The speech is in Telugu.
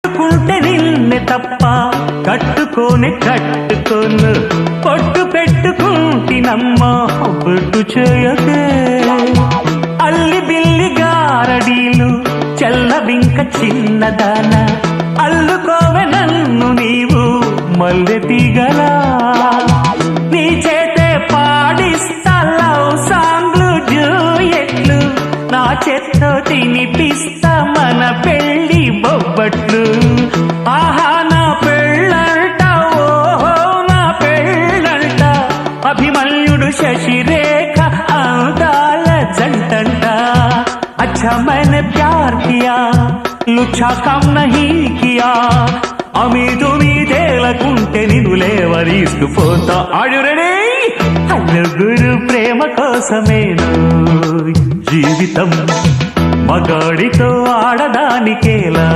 కుంటే నిన్నే తప్ప కట్టుకోనే కట్టుకోను పొట్టు పెట్టుకుంటినమ్మా బొట్టు చేయకే అల్లి బిల్లి గారడీలు చల్లవింక చిన్నదాన అల్లుకోవె నన్ను నీవు మల్లె తీగలా నీ చేతే పాడిస్తా లవ్ సాంగ్లు డ్యూయెట్లు నా చేత్తో తినిపిస్తా మన పెళ్లి బొబ్బట్లు ఆహా నా పెళ్ళంట ఓహో నా పెళ్ళంట అభిమన్యుడు శశిరేఖ అందాల జంటంట अच्छा मैंने प्यार किया लुच्छा काम नहीं किया అమీదు మీదేలకుంటే నిన్ను లేవరీసుకుపోతా ఆడు రెడీ నలుగురు ప్రేమ కోసమేను జీవితం మగాడితో ఆడదానికేలా